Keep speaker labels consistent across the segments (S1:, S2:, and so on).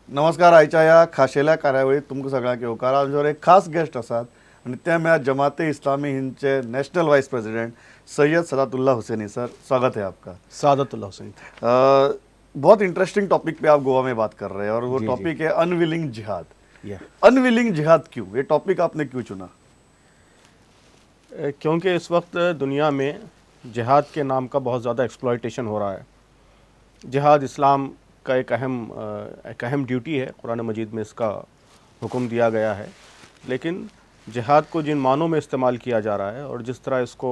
S1: नमस्कार. आयच्या या खाशेल्या कार्यावळीत तुमकां सगळ्यांक येवकार. आमचे एक खास गेस्ट आसात आनी ते म्हळ्यार जमाते इस्लामी हिंदचे national vice president Syed Sadatullah Husaini. Sir, स्वागत है आपका.
S2: सादतुल्ला हुसैन.
S1: बहुत इंटरेस्टिंग टॉपिक पे आप गोवा में बात कर रहे हैं और वो टॉपिक है अनविलिंग जिहाद. अनविलिंग जिहाद क्यों, ये टॉपिक आपने क्यों चुना?
S2: क्योंकि इस वक्त दुनिया में जिहाद के नाम का बहुत ज़्यादा एक्सप्लॉयटेशन हो रहा है. जिहाद इस्लाम का एक अहम ड्यूटी है, कुरान मजीद में इसका हुक्म दिया गया है, लेकिन जिहाद को जिन मानों में इस्तेमाल किया जा रहा है और जिस तरह इसको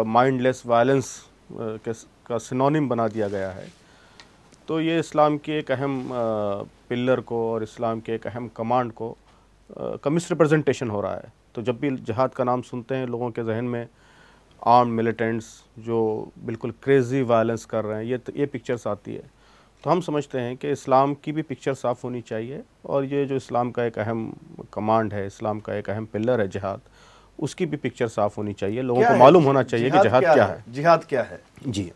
S2: माइंडलेस वायलेंस का सिनोनिम बना दिया गया है, तो ये इस्लाम के एक अहम पिलर को और इस्लाम के एक अहम कमांड को का मिसरिप्रेजेंटेशन हो रहा है. तो जब भी जिहाद का नाम सुनते हैं लोगों के जहन में आर्म मिलिटेंट्स जो बिल्कुल क्रेज़ी वायलेंस कर रहे हैं, ये पिक्चर्स आती है. तो हम समझते हैं कि इस्लाम की भी पिक्चर साफ़ होनी चाहिए और ये जो इस्लाम का एक अहम कमांड है, इस्लाम का एक अहम पिलर है जिहाद, उसकी भी पिक्चर साफ़ होनी चाहिए. लोगों को मालूम होना चाहिए कि जिहाद क्या है.
S1: जिहाद क्या है?
S2: जी,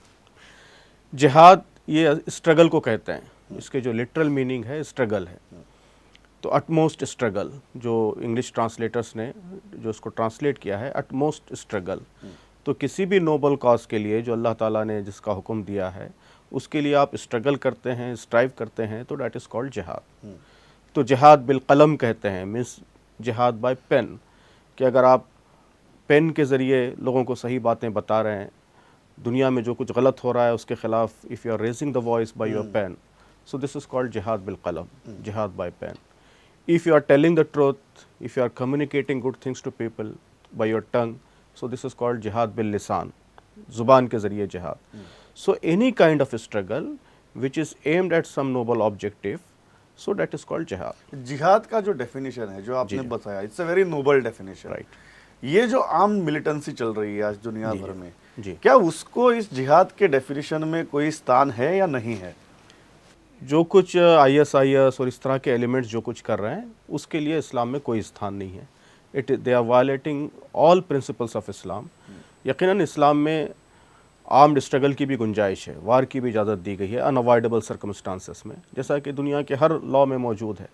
S2: जिहाद ये स्ट्रगल को कहते हैं. इसके जो लिटरल मीनिंग है स्ट्रगल है. तो अटमोस्ट स्ट्रगल, जो इंग्लिश ट्रांसलेटर्स ने जो इसको ट्रांसलेट किया है, अटमोस्ट स्ट्रगल. तो किसी भी नोबल कॉज के लिए जो अल्लाह ताला ने जिसका हुक्म दिया है, उसके लिए आप स्ट्रगल करते हैं, स्ट्राइव करते हैं, तो डैट इज़ कॉल्ड जिहाद. तो जिहाद बिल कलम कहते हैं, मीन्स जिहाद बाय पेन, कि अगर आप पेन के ज़रिए लोगों को सही बातें बता रहे हैं, दुनिया में जो कुछ गलत हो रहा है उसके ख़िलाफ़, if you are raising the voice by your pen, so this is called jihad bil qalam, jihad by pen. If you are telling the truth, if you are communicating good things to people by your tongue, so this is called jihad bil lisan, zuban ke zariye jihad. So any kind of a struggle which is aimed at some noble objective, so that is called jihad.
S1: जिहाद का जो definition है जो आपने बताया, it's a very noble definition.
S2: Right.
S1: ये जो आम मिलिटेंसी चल रही है आज दुनिया भर में,
S2: जी.
S1: क्या उसको इस जिहाद के डेफिनेशन में कोई स्थान है या नहीं है?
S2: जो कुछ ISIS और इस तरह के एलिमेंट्स जो कुछ कर रहे हैं, उसके लिए इस्लाम में कोई स्थान नहीं है. They are violating all principles of Islam. यकीनन इस्लाम में आर्म्ड स्ट्रगल की भी गुंजाइश है, वार की भी इजाज़त दी गई है अनअवॉइडेबल सर्कमस्टांसेस में, जैसा कि दुनिया के हर लॉ में मौजूद है,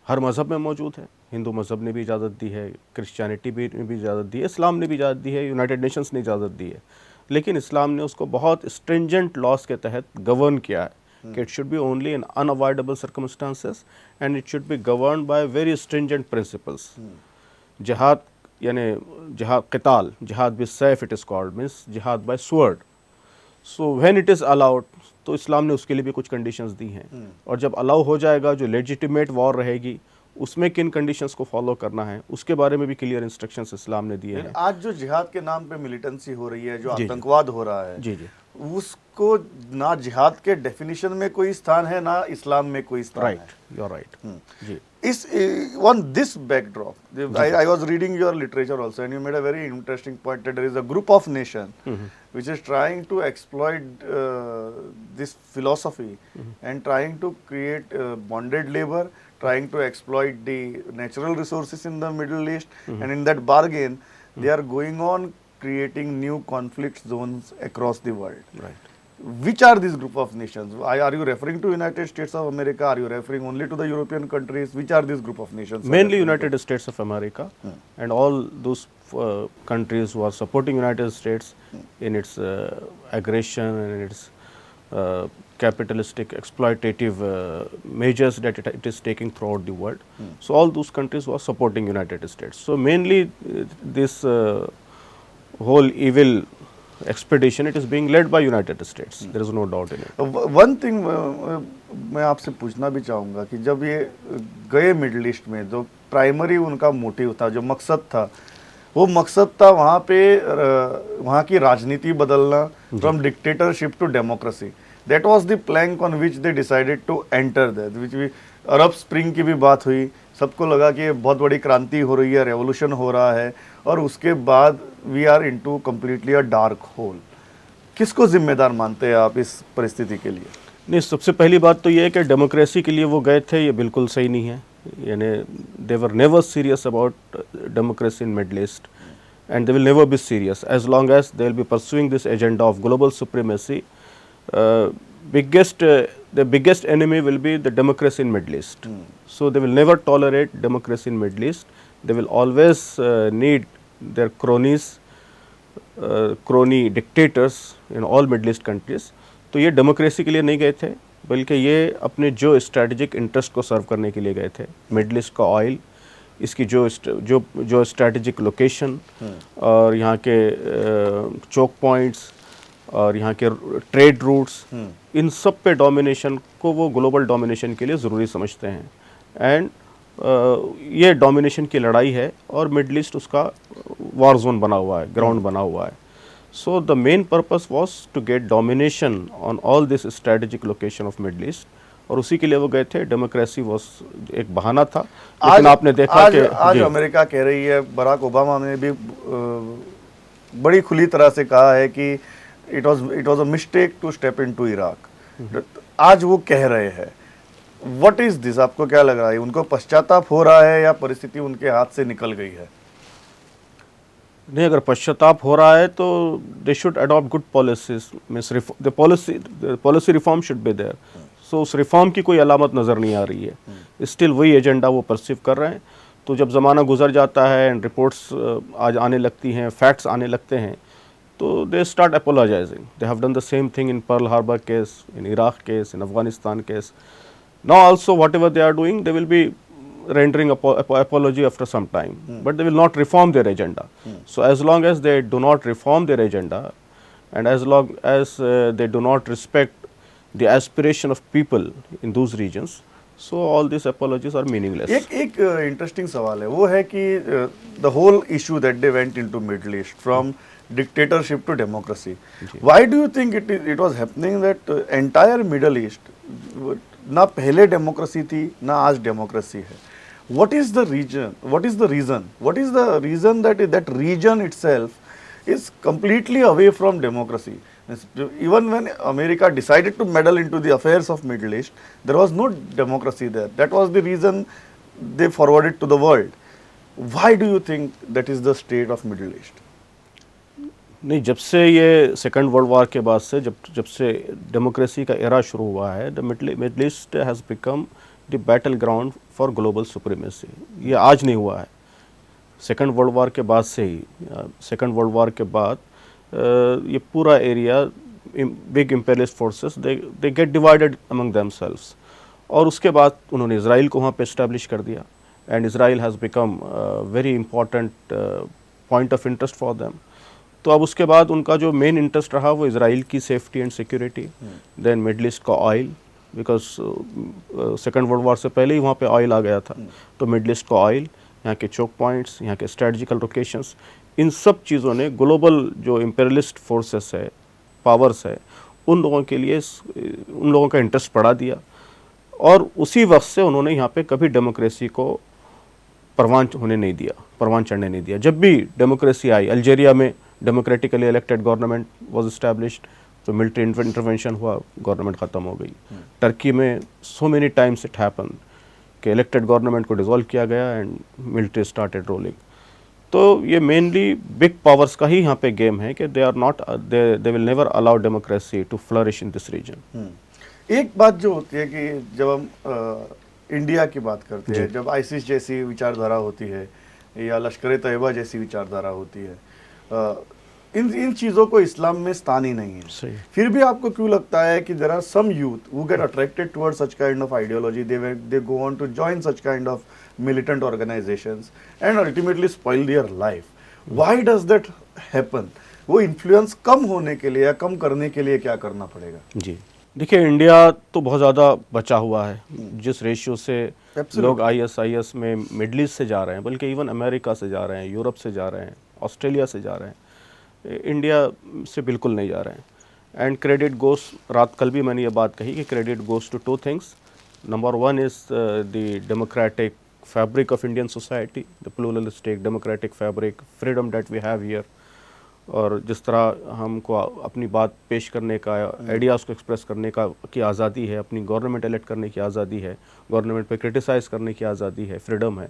S2: हर मज़हब में मौजूद है. हिंदू मज़हब ने भी इजाज़त दी है, क्रिश्चियनिटी ने भी इजाज़त दी है, इस्लाम ने भी इजाज़त दी है, यूनाइटेड नेशंस ने इजाज़त दी है. लेकिन इस्लाम ने उसको बहुत स्ट्रिंजेंट लॉस के तहत गवर्न किया है कि it should be only in unavoidable circumstances and it should be governed by very stringent principles. Jihad यानी jihad qital, jihad with sayf it is called, means jihad by sword. So when it is allowed, तो इस्लाम ने उसके लिए भी कुछ conditions दी हैं. और जब अलाउ हो जाएगा, जो लेजिटिमेट वॉर रहेगी, उसमें किन कंडीशंस को फॉलो करना है, उसके बारे में भी क्लियर इंस्ट्रक्शंस इस्लाम ने दिए हैं.
S1: आज जो जिहाद के नाम पे मिलिटेंसी हो रही है, जो आतंकवाद हो रहा है,
S2: जी जी,
S1: उसको ना जिहाद के डेफिनेशन में कोई स्थान है, ना इस्लाम में कोई स्थान है.
S2: Right, you are right. जी.
S1: Is on this backdrop, I was reading your literature also, and you made a very interesting point that there is a group of nation which is trying to exploit this philosophy and trying to create bonded labor, trying to exploit the natural resources in the Middle East, and in that bargain, they are going on creating new conflict zones across the world.
S2: Right.
S1: Which are these group of nations? Are you referring to United States of America? Are you referring only to the European countries? Which are these group of nations?
S2: Mainly United States of America and all those countries who are supporting United States in its aggression and in its capitalistic exploitative measures that it is taking throughout the world. So all those countries who are supporting United States. So mainly this whole evil expedition, it is being led by United States. There is no doubt in it.
S1: One thing मैं आपसे पूछना भी चाहूँगा कि जब ये गए middle east में, जो प्राइमरी उनका मोटिव था, जो मकसद था, वो मकसद था वहाँ पे वहाँ की राजनीति बदलना, from dictatorship to democracy. That was the plank on which they decided to enter that. Which भी अरब स्प्रिंग की भी बात हुई, सबको लगा कि ये बहुत बड़ी क्रांति हो रही है, रेवोल्यूशन हो रहा है, और उसके बाद we are into completely a dark hole. किसको जिम्मेदार मानते हैं आप इस परिस्थिति के लिए?
S2: नहीं, सबसे पहली बात तो ये है कि डेमोक्रेसी के लिए वो गए थे, ये बिल्कुल सही नहीं है. यानी they were never serious about democracy in Middle East and they will never be serious as long as they will be pursuing this agenda of global supremacy. Biggest the biggest enemy will be the democracy in Middle East. So they will never tolerate democracy in Middle East. They will always need their cronies, crony dictators in all Middle East countries. तो ये democracy के लिए नहीं गए थे, बल्कि ये अपने जो स्ट्रेटजिक इंटरेस्ट को सर्व करने के लिए गए थे. मिडल ईस्ट का ऑयल, इसकी जो स्ट्रेटजिक लोकेशन और यहाँ के चोक पॉइंट्स और यहाँ के ट्रेड रूट्स, इन सब पे डोमिनेशन को वो ग्लोबल डोमिनेशन के लिए ज़रूरी समझते हैं. एंड ये डोमिनेशन की लड़ाई है और मिडल ईस्ट उसका वॉर जोन बना हुआ है, ग्राउंड बना हुआ है. So the main purpose was to get domination on all this strategic location of Middle East, और उसी के लिए वो गए थे. डेमोक्रेसी वाज एक बहाना था. लेकिन आपने देखा कि
S1: आज अमेरिका कह रही है, बराक ओबामा ने भी बड़ी खुली तरह से कहा है कि it was a mistake to step into Iraq. आज वो कह रहे हैं. What is this? आपको क्या लग रहा है, उनको पश्चाताप हो रहा है या परिस्थिति उनके हाथ से निकल गई है?
S2: नहीं, अगर पश्चाताप हो रहा है तो they should adopt good policies. Means the policy reform should be there. So उस रिफॉर्म की कोई अलामत नज़र नहीं आ रही है. स्टिल वही एजेंडा वो परसीव कर रहे हैं. तो जब ज़माना गुजर जाता है एंड रिपोर्ट्स आज आने लगती हैं, फैक्ट्स आने लगते हैं, तो they start apologising. They have done the same thing in Pearl Harbor case, in Iraq case, in Afghanistan case. Now also whatever they are doing, they will be rendering apology after some time, but they will not reform their agenda. So as long as they do not reform their agenda, and as long as they do not respect the aspiration of people in those regions, so all these apologies are meaningless.
S1: एक interesting सवाल है, वो है कि the whole issue that they went into Middle East from dictatorship to democracy. Why do you think it was happening that entire Middle East, ना पहले democracy थी ना आज डेमोक्रेसी है? What is the reason? What is the reason that region itself is completely away from democracy? Even when America decided to meddle into the affairs of Middle East, there was no democracy there. That was the reason they forwarded to the world. Why do you think that is the state of Middle East?
S2: नहीं, जब से ये second World war के बाद से जब से democracy का एरा शुरू हुआ है, the middle east has become the battle ground for global supremacy. ये आज नहीं हुआ है, सेकंड वर्ल्ड वॉर के बाद से ही. सेकंड वर्ल्ड वॉर के बाद ये पूरा area, big imperialist forces, they get divided among themselves. और उसके बाद उन्होंने इसराइल को वहाँ पे इस्टेब्लिश कर दिया, and Israel has become very important point of interest for them. तो अब उसके बाद उनका जो मेन इंटरेस्ट रहा वो इसराइल की safety and security, then Middle East का oil, because Second World War से पहले ही वहाँ पे ऑयल आ गया था. तो मिडल ईस्ट का ऑयल, यहाँ के चोक पॉइंट्स, यहाँ के स्ट्रेटजिकल लोकेशंस, इन सब चीज़ों ने ग्लोबल जो इम्पेरियलिस्ट फोर्सेस है, पावर्स है, उन लोगों के लिए उन लोगों का इंटरेस्ट बढ़ा दिया. और उसी वक्त से उन्होंने यहाँ पे कभी डेमोक्रेसी को परवान होने नहीं दिया, परवान चढ़ने नहीं दिया. जब भी डेमोक्रेसी आई, अल्जीरिया में democratically elected government was established, तो मिलिट्री इंटरवेंशन हुआ, गवर्नमेंट ख़त्म हो गई. टर्की में so many times it happen कि इलेक्टेड गवर्नमेंट को डिसॉल्व किया गया एंड मिलिट्री स्टार्टेड रोलिंग. तो ये मेनली बिग पावर्स का ही यहाँ पे गेम है कि they are not, they will never allow democracy to flourish in this region.
S1: एक बात जो होती है कि जब हम इंडिया की बात करते हैं, जब आईसिस जैसी विचारधारा होती है या लश्कर तैयबा जैसी विचारधारा होती है, इन चीज़ों को इस्लाम में स्थान ही नहीं है. फिर भी आपको क्यों लगता है कि there are some youth who get attracted towards such kind of ideology, they go on to join such kind of militant organizations and ultimately spoil their life? Why does that happen? वो influence कम होने के लिए या कम करने के लिए क्या करना पड़ेगा?
S2: जी देखिए, इंडिया तो बहुत ज़्यादा बचा हुआ है. जिस रेशियो से लोग ISIS में मिडल ईस्ट से जा रहे हैं, बल्कि इवन अमेरिका से जा रहे हैं, यूरोप से जा रहे हैं, ऑस्ट्रेलिया से जा रहे हैं, इंडिया से बिल्कुल नहीं जा रहे हैं. एंड क्रेडिट गोस, कल भी मैंने ये बात कही कि credit goes to two things. Number one is the democratic fabric of Indian society, the pluralistic democratic fabric, freedom that we have here. और जिस तरह हमको अपनी बात पेश करने का, आइडियाज़ को एक्सप्रेस करने का की आज़ादी है, अपनी गवर्नमेंट इलेक्ट करने की आज़ादी है, गवर्नमेंट पे क्रिटिसाइज़ करने की आज़ादी है, फ्रीडम है.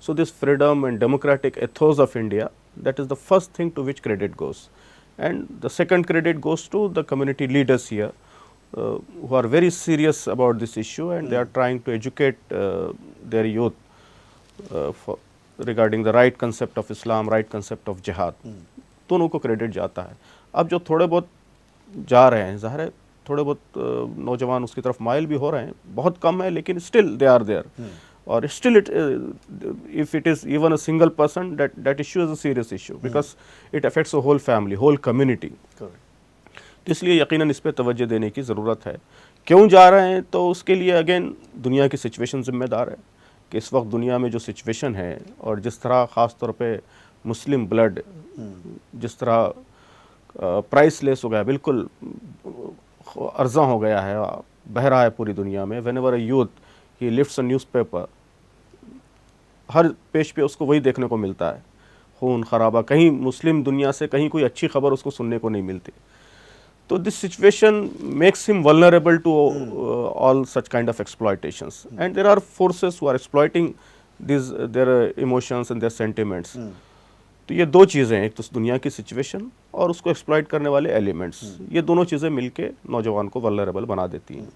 S2: So this freedom and democratic ethos of India, that is the first thing to which credit goes. And the second credit goes to the community leaders here, who are very serious about this issue, and they are trying to educate their youth regarding the right concept of Islam, right concept of jihad. दोनों को credit जाता है. अब जो थोड़े बहुत जा रहे हैं, ज़ाहिर है थोड़े बहुत नौजवान उसकी तरफ माइल भी हो रहे हैं, बहुत कम है, लेकिन स्टिल दे आर देयर. और still if it is even a single person, that issue is a serious issue because it affects a whole family, whole community. तो इसलिए यकीनन इस पे तवज्जो देने की ज़रूरत है. क्यों जा रहे हैं, तो उसके लिए अगेन दुनिया की सिचुएशन जिम्मेदार है कि इस वक्त दुनिया में जो सिचुएशन है और जिस तरह ख़ास तौर पे मुस्लिम ब्लड जिस तरह प्राइसलेस हो गया, बिल्कुल अर्जा हो गया है, बह रहा है पूरी दुनिया में. Whenever a youth he lifts a newspaper, her page पे उसको वही देखने को मिलता है, खून खराबा. कहीं मुस्लिम दुनिया से कहीं कोई अच्छी खबर उसको सुनने को नहीं मिलती. तो this situation makes him vulnerable to all such kind of exploitations, and there are forces who are exploiting this their emotions and their sentiments. तो ये दो चीज़ें हैं, एक तो दुनिया की सिचुएशन और उसको एक्सप्लॉइट करने वाले एलिमेंट्स, ये दोनों चीज़ें मिलके नौजवान को वल्नरेबल बना देती हैं.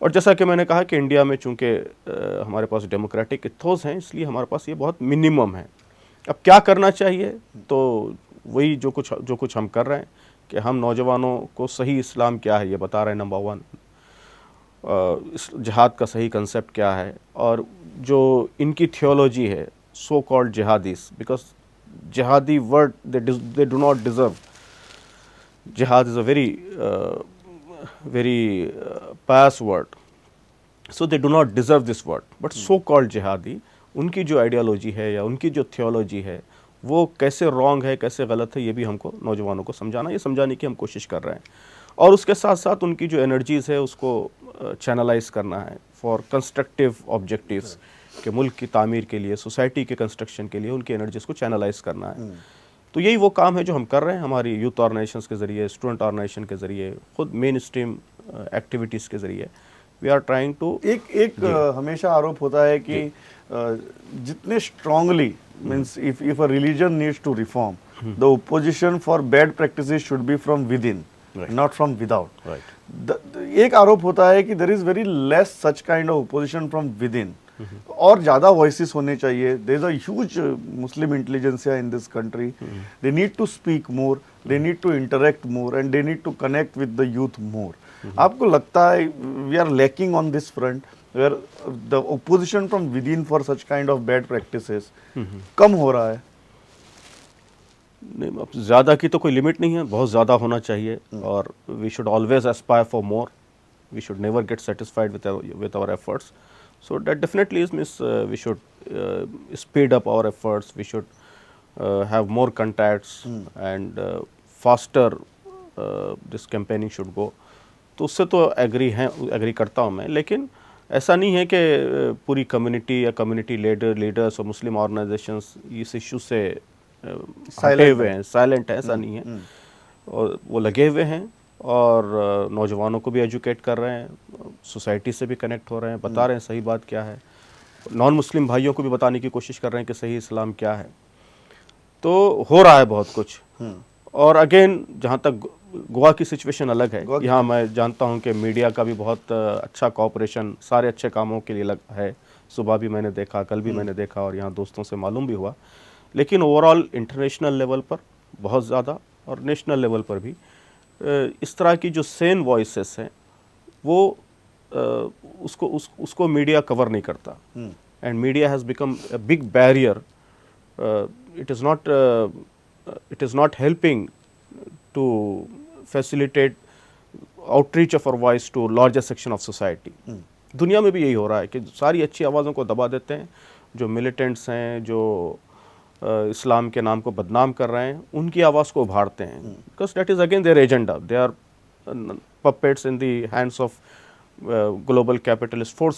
S2: और जैसा कि मैंने कहा कि इंडिया में चूंकि हमारे पास डेमोक्रेटिक इथोस हैं, इसलिए हमारे पास ये बहुत मिनिमम है. अब क्या करना चाहिए, तो वही जो कुछ हम कर रहे हैं कि हम नौजवानों को सही इस्लाम क्या है ये बता रहे हैं. नंबर 1 जिहाद का सही कंसेप्ट क्या है, और जो इनकी थियोलॉजी है so called jihadis, because jihadi word they do not deserve. Jihad is a very pious word, so they do not deserve this word. But so called jihadi, उनकी जो आइडियोलॉजी है या उनकी जो थियोलॉजी है वो कैसे रॉन्ग है, कैसे गलत है, ये भी हमको नौजवानों को समझाना, ये समझाने की हम कोशिश कर रहे हैं. और उसके साथ साथ उनकी जो एनर्जीज़ है उसको चैनलाइज करना है फॉर कंस्ट्रक्टिव ऑब्जेक्टिव्स, कि मुल्क की तामीर के लिए, सोसाइटी के कंस्ट्रक्शन के लिए उनकी एनर्जीज़ को चैनलाइज करना है. तो यही वो काम है जो हम कर रहे हैं हमारी यूथ ऑर्गेनाइजेशंस के ज़रिए, स्टूडेंट ऑर्गेनाइजेशन के ज़रिए, खुद मेन स्ट्रीम एक्टिविटीज़ के ज़रिए. वी आर ट्राइंग टू
S1: एक हमेशा आरोप होता है कि जितने strongly means if a religion needs to reform, the opposition for bad practices should be from within, not from without. एक आरोप होता है कि there is very less such kind of opposition from within, और ज़्यादा voices होने चाहिए. There is a huge Muslim intelligentsia in this country. They need to speak more, they need to interact more, and they need to connect with the youth more. आपको लगता है we are lacking on this front, where the opposition from within for such kind of bad practices कम हो रहा है?
S2: नहीं, अब ज़्यादा की तो कोई लिमिट नहीं है, बहुत ज़्यादा होना चाहिए. और we should always aspire for more, we should never get satisfied with our efforts. So that definitely is we should speed up our efforts. We should have more contacts and faster this campaigning should go. तो उससे तो agree करता हूँ मैं, लेकिन ऐसा नहीं है कि पूरी कम्युनिटी या कम्युनिटी लीडर्स और मुस्लिम ऑर्गेनाइजेशंस इस इशू से हटे हुए हैं, साइलेंट है, ऐसा नहीं है. और वो लगे हुए हैं और नौजवानों को भी एजुकेट कर रहे हैं, सोसाइटी से भी कनेक्ट हो रहे हैं, बता रहे हैं सही बात क्या है, नॉन मुस्लिम भाइयों को भी बताने की कोशिश कर रहे हैं कि सही इस्लाम क्या है. तो हो रहा है बहुत कुछ. और अगेन जहाँ तक गोवा की सिचुएशन अलग है, यहाँ मैं जानता हूँ कि मीडिया का भी बहुत अच्छा कोऑपरेशन सारे अच्छे कामों के लिए लग है. सुबह भी मैंने देखा, कल भी मैंने देखा, और यहाँ दोस्तों से मालूम भी हुआ. लेकिन ओवरऑल इंटरनेशनल लेवल पर बहुत ज़्यादा और नेशनल लेवल पर भी इस तरह की जो सेन वॉइसेस हैं वो उसको मीडिया कवर नहीं करता. And media has become a big barrier. It is not helping to facilitate outreach of our voice to larger section of society. दुनिया में भी यही हो रहा है कि सारी अच्छी आवाज़ों को दबा देते हैं. जो मिलिटेंट्स हैं, जो इस्लाम के नाम को बदनाम कर रहे हैं, उनकी आवाज़ को उभारते हैं. Because that is again their agenda. They are puppets in the hands of global capitalist forces.